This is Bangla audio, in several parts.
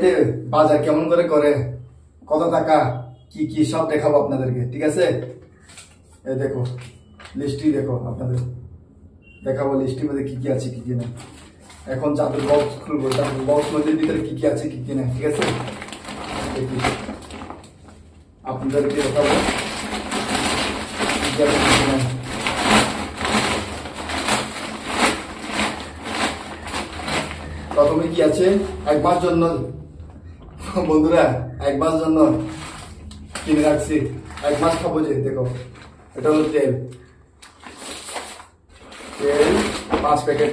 মার্কেটে বাজার কেমন করে করে, কত টাকা, কি কি সব দেখাবো আপনাদেরকে, ঠিক আছে? এই দেখো লিস্টটি, দেখো আপনাদের দেখাবো লিস্টের মধ্যে কি কি আছে কি কি না। এখন চাদর বক্স খুলবো, চাদর বক্স মধ্যে ভিতরে কি কি আছে কি কি না, ঠিক আছে? আপনাদেরকে দেখাবো কি কি আছে কি কি না। প্রথমে কি আছে, এক মাস জন্য বন্ধুরা, এক মাস জন্য কিনে রাখছি, এক মাস খাবো যে। দেখো এটা হলো তেল, তেল 5 প্যাকেট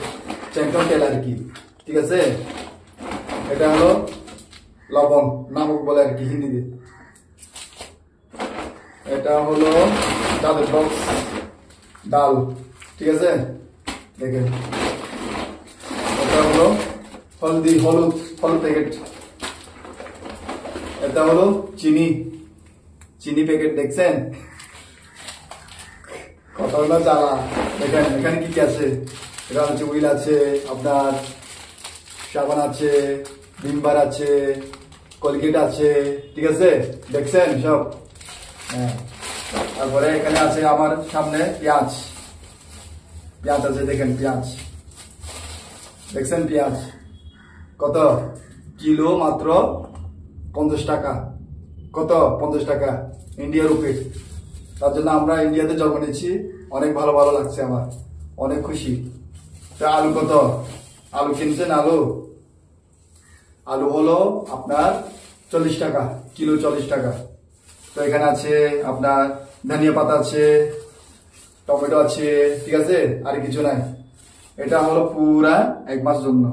চ্যাম্পিয়ন তেল আর কি, ঠিক আছে? এটা হলো লবণ, নামক বলে আর কি হিন্দিতে। এটা হলো চালের বক্স, ডাল, ঠিক আছে? দেখেন এটা হলো হলদি, হলুদ প্যাকেট। এটা হলো চিনি, চিনি প্যাকেট, দেখছেন কত হলো জ্বালা। দেখেন এখানে কি কি আছে, এটা হচ্ছে উইল আছে, আপনার সাবান আছে, ভিমবার আছে, কলগেট আছে, ঠিক আছে? দেখছেন সব। হ্যাঁ, তারপরে এখানে আছে আমার সামনে পেঁয়াজ, পেঁয়াজ আছে, দেখেন পেঁয়াজ, দেখছেন পেঁয়াজ কত, কিলো মাত্র 50 টাকা। কত? 50 টাকা ইন্ডিয়া রুপি। তার জন্য আমরা ইন্ডিয়াতে জন্ম নিয়েছি, অনেক ভালো ভালো লাগছে আমার, অনেক খুশি। তা আলু কত, আলু কিনছেন? আলু, আলু হলো আপনার 40 টাকা কিলো, 40 টাকা। তো এখানে আছে আপনার ধনিয়া পাতা আছে, টমেটো আছে, ঠিক আছে? আর কিছু নাই। এটা হলো পুরা এক মাস জন্য,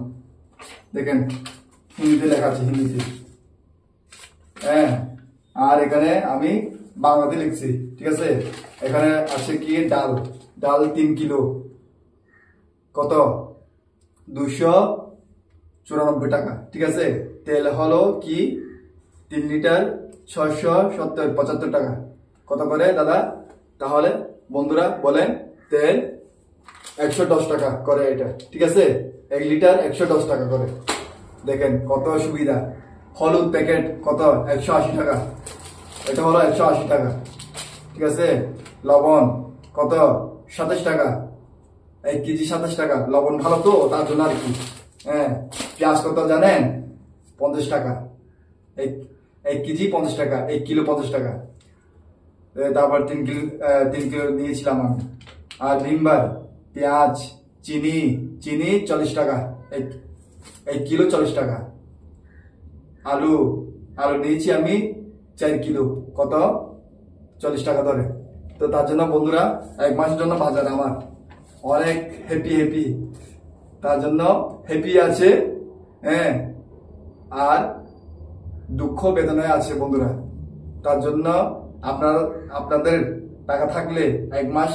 দেখেন হিন্দিতে লেখা আছে, হিন্দিতে। হ্যাঁ, আর এখানে আমি বাংলাতে লিখছি, ঠিক আছে? এখানে আছে কি, ডাল, ডাল 3 কিলো, কত, 294 টাকা, ঠিক আছে? তেল হলো কি 3 লিটার 675 টাকা। কত করে দাদা? তাহলে বন্ধুরা বলেন, তেল 110 টাকা করে এটা, ঠিক আছে? 1 লিটার 110 টাকা করে। দেখেন কত সুবিধা। হলুদ প্যাকেট কত, 180 টাকা, এটা হলো 180 টাকা, ঠিক আছে? লবণ কত, 27 টাকা, 1 কেজি 27 টাকা। লবণ ভালো তো, তার জন্য আর কি। হ্যাঁ, পেঁয়াজ কত জানেন? 50 টাকা, 1 কেজি 50 টাকা, 1 কিলো 50 টাকা। তারপর 3 কিলো নিয়েছিলাম আমি। আর ভিমবার, পেঁয়াজ, চিনি, চিনি 40 টাকা, 1 কিলো 40 টাকা। আলু, আলু নিয়েছি আমি 4 কিলো, কত, 40 টাকা ধরে। তো তার জন্য বন্ধুরা এক মাসের জন্য বাজার আমার অনেক হ্যাপি, তার জন্য হ্যাপি আছে। হ্যাঁ, আর দুঃখ বেদনায় আছে বন্ধুরা। তার জন্য আপনাদের টাকা থাকলে এক মাস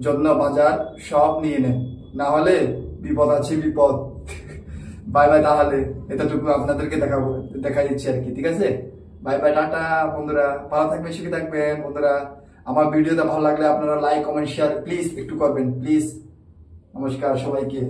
জন্য বাজার সব নিয়ে নেন, না হলে বিপদ আছে, বিপদ। বাই বাই, তাহলে এতটুকু আপনাদেরকে দেখাই দিচ্ছি আর কি, ঠিক আছে? বাই বাই, টাটা বন্ধুরা, ভালো থাকবেন, সুখী থাকবেন বন্ধুরা। আমার ভিডিওটা ভালো লাগলে আপনারা লাইক, কমেন্ট, শেয়ার প্লিজ একটু করবেন, প্লিজ। নমস্কার সবাইকে।